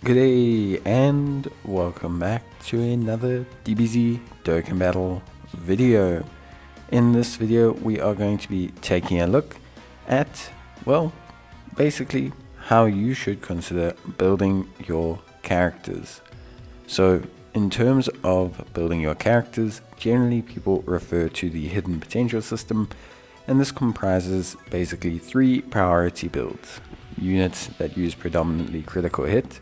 Good day and welcome back to another DBZ Dokkan battle video. In this video we are going to be taking a look at, well, basically how you should consider building your characters. So in terms of building your characters, generally people refer to the hidden potential system, and this comprises basically 3 priority builds: units that use predominantly critical hit,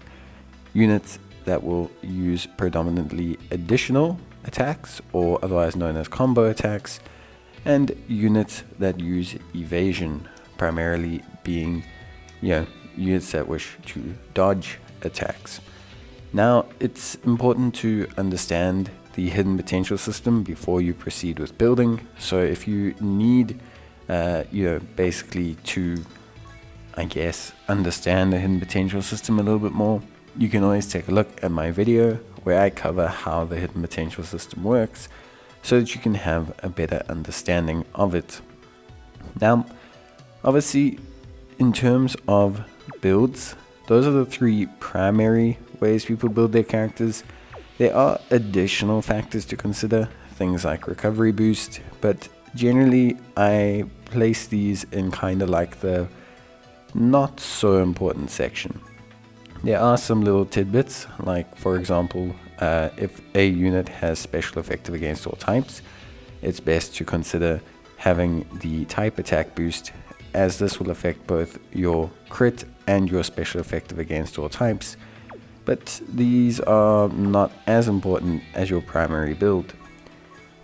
units that will use predominantly additional attacks, or otherwise known as combo attacks, and units that use evasion, primarily being, units that wish to dodge attacks. Now, it's important to understand the hidden potential system before you proceed with building. So if you need, basically to, understand the hidden potential system a little bit more, you can always take a look at my video where I cover how the hidden potential system works so that you can have a better understanding of it. Now, obviously, in terms of builds, those are the 3 primary ways people build their characters. There are additional factors to consider, things like recovery boost, but generally I place these in kind of like the not so important section. There are some little tidbits, like for example, if a unit has special effective against all types, it's best to consider having the type attack boost, as this will affect both your crit and your special effective against all types, but these are not as important as your primary build.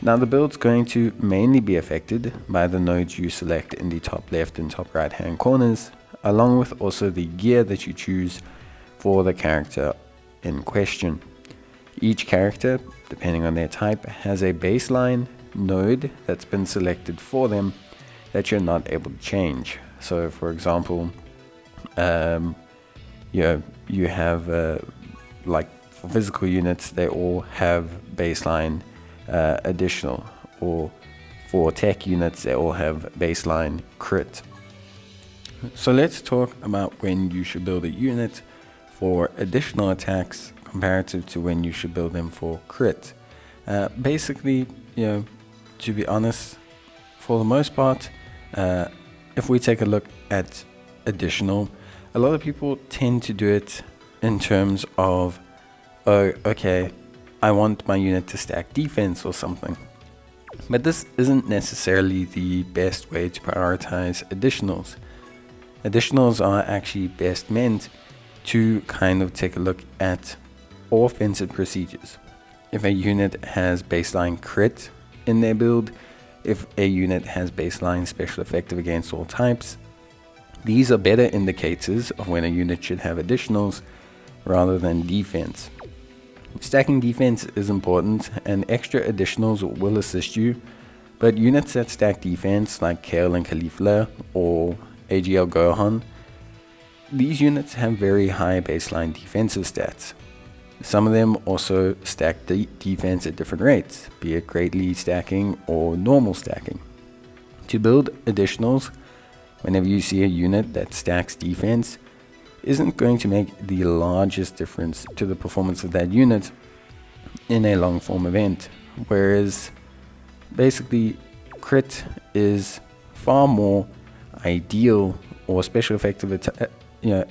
Now, the build's going to mainly be affected by the nodes you select in the top left and top right hand corners, along with also the gear that you choose for the character in question. Each character, depending on their type, has a baseline node that's been selected for them that you're not able to change. So for example, you have like for physical units, they all have baseline additional, or for tech units they all have baseline crit. So let's talk about when you should build a unit for additional attacks comparative to when you should build them for crit. Basically, to be honest, for the most part, if we take a look at additional, a lot of people tend to do it in terms of, oh, okay, I want my unit to stack defense or something. But this isn't necessarily the best way to prioritize additionals. Additionals are actually best meant to kind of take a look at offensive procedures. If a unit has baseline crit in their build, if a unit has baseline special effective against all types, these are better indicators of when a unit should have additionals rather than defense. Stacking defense is important, and extra additionals will assist you, but units that stack defense like Kale and Caulifla or AGL Gohan, these units have very high baseline defensive stats. Some of them also stack defense at different rates, be it greatly stacking or normal stacking. To build additionals, whenever you see a unit that stacks defense, isn't going to make the largest difference to the performance of that unit in a long form event, whereas basically crit is far more ideal, or special effective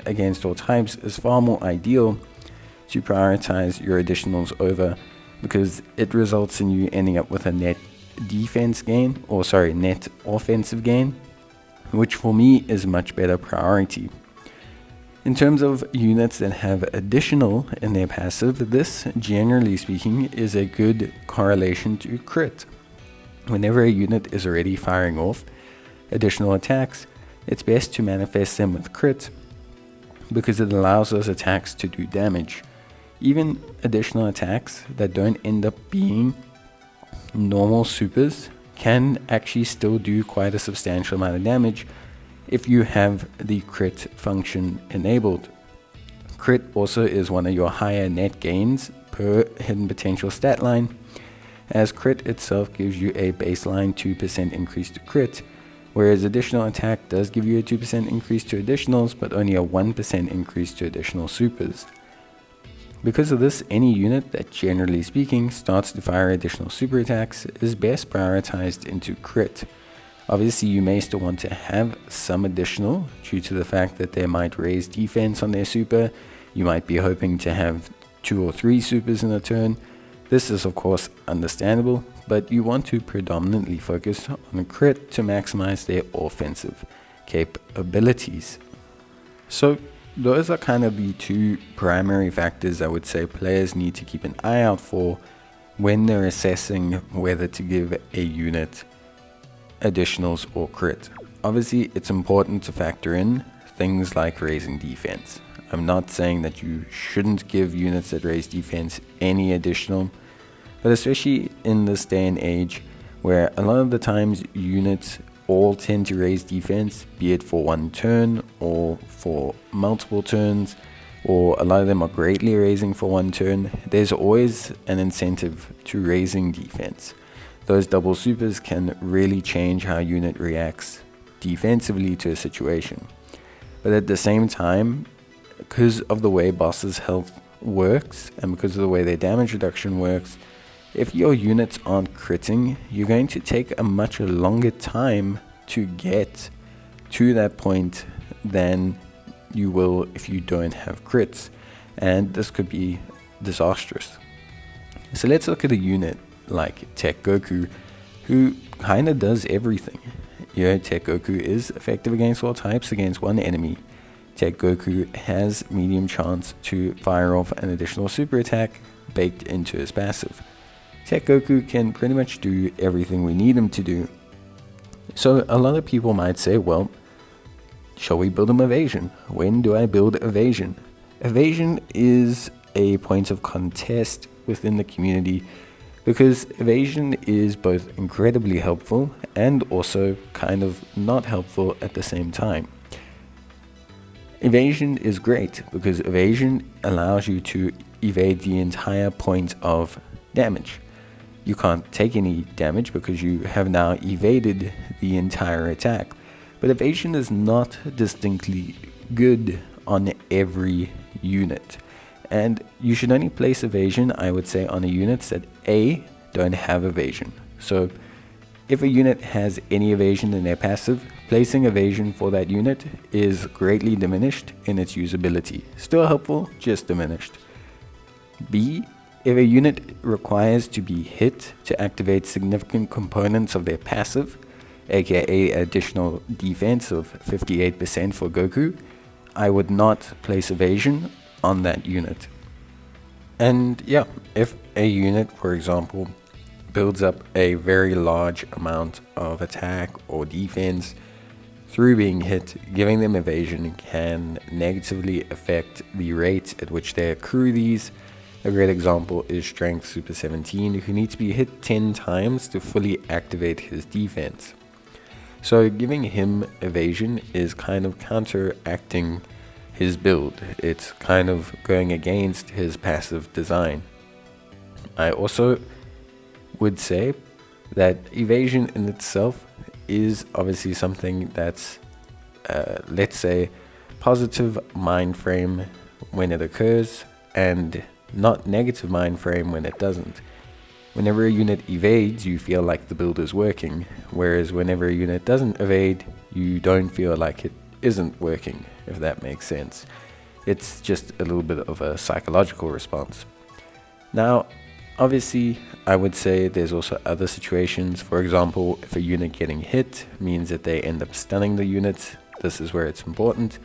against all types is far more ideal to prioritize your additionals over, because it results in you ending up with a net defense gain, or net offensive gain, which for me is much better priority. In terms of units that have additional in their passive, this, generally speaking, is a good correlation to crit. Whenever a unit is already firing off additional attacks, it's best to manifest them with crit, because it allows those attacks to do damage. Even additional attacks that don't end up being normal supers can actually still do quite a substantial amount of damage if you have the crit function enabled. Crit also is one of your higher net gains per hidden potential stat line, as crit itself gives you a baseline 2% increase to crit, whereas additional attack does give you a 2% increase to additionals, but only a 1% increase to additional supers. Because of this, any unit that, generally speaking, starts to fire additional super attacks is best prioritized into crit. Obviously, you may still want to have some additional due to the fact that they might raise defense on their super. You might be hoping to have 2 or 3 supers in a turn. This is of course understandable, but you want to predominantly focus on crit to maximize their offensive capabilities. So those are kind of the 2 primary factors I would say players need to keep an eye out for when they're assessing whether to give a unit additionals or crit. Obviously, it's important to factor in things like raising defense. I'm not saying that you shouldn't give units that raise defense any additional, but especially in this day and age where a lot of the times units all tend to raise defense, be it for 1 turn or for multiple turns, or a lot of them are greatly raising for 1 turn, there's always an incentive to raising defense. Those double supers can really change how a unit reacts defensively to a situation. But at the same time, because of the way bosses' health works and because of the way their damage reduction works, if your units aren't critting, you're going to take a much longer time to get to that point than you will if you don't have crits, and this could be disastrous. So let's look at a unit like Tech Goku, who kind of does everything. Tech Goku is effective against all types against 1 enemy. Tech Goku has medium chance to fire off an additional super attack baked into his passive. Tech Goku can pretty much do everything we need him to do. So a lot of people might say, well, shall we build him Evasion? When do I build Evasion? Evasion is a point of contest within the community because Evasion is both incredibly helpful and also kind of not helpful at the same time. Evasion is great because Evasion allows you to evade the entire point of damage. You can't take any damage because you have now evaded the entire attack. But Evasion is not distinctly good on every unit. And you should only place Evasion, I would say, on the units that A, don't have Evasion. So if a unit has any Evasion in their passive, placing Evasion for that unit is greatly diminished in its usability. Still helpful, just diminished. B, if a unit requires to be hit to activate significant components of their passive, aka additional defense of 58% for Goku, I would not place Evasion on that unit. And yeah, if a unit, for example, builds up a very large amount of attack or defense through being hit, giving them Evasion can negatively affect the rate at which they accrue these. A great example is Strength Super 17, who needs to be hit 10 times to fully activate his defense. So giving him Evasion is kind of counteracting his build. It's kind of going against his passive design. I also would say that Evasion in itself is obviously something that's, let's say, positive mind frame when it occurs and not negative mind frame when it doesn't. Whenever a unit evades, you feel like the build is working, whereas whenever a unit doesn't evade, you don't feel like it isn't working, if that makes sense. It's just a little bit of a psychological response. Now, obviously, I would say there's also other situations. For example, if a unit getting hit means that they end up stunning the unit, this is where it's important.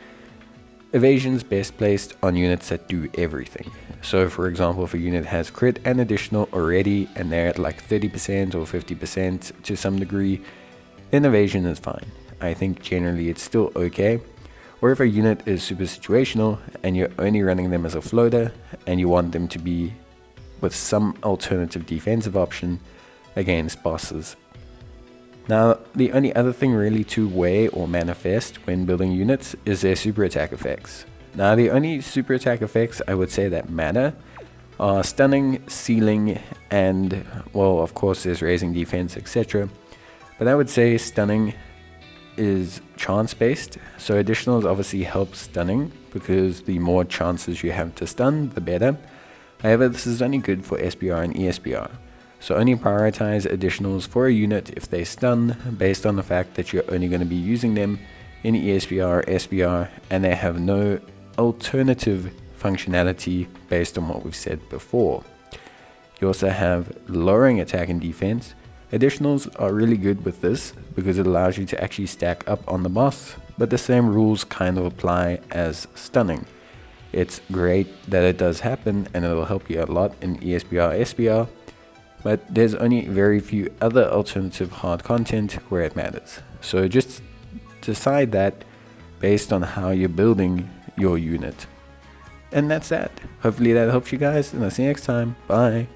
Evasion's best placed on units that do everything. So for example, if a unit has crit and additional already and they're at like 30% or 50% to some degree, then Evasion is fine. I think generally it's still okay. Or if a unit is super situational and you're only running them as a floater and you want them to be with some alternative defensive option against bosses. Now, the only other thing really to weigh or manifest when building units is their super attack effects. Now, the only super attack effects I would say that matter are stunning, sealing, and, well, of course, there's raising defense, etc. But I would say stunning is chance-based, so additionals obviously help stunning because the more chances you have to stun, the better. However, this is only good for SBR and ESBR. So only prioritize additionals for a unit if they stun based on the fact that you're only going to be using them in ESBR or SBR and they have no alternative functionality based on what we've said before. You also have lowering attack and defense. Additionals are really good with this because it allows you to actually stack up on the boss, but the same rules kind of apply as stunning. It's great that it does happen and it'll help you a lot in ESBR, SBR, but there's only very few other alternative hard content where it matters. So just decide that based on how you're building your unit. And that's that. Hopefully that helps you guys, and I'll see you next time. Bye.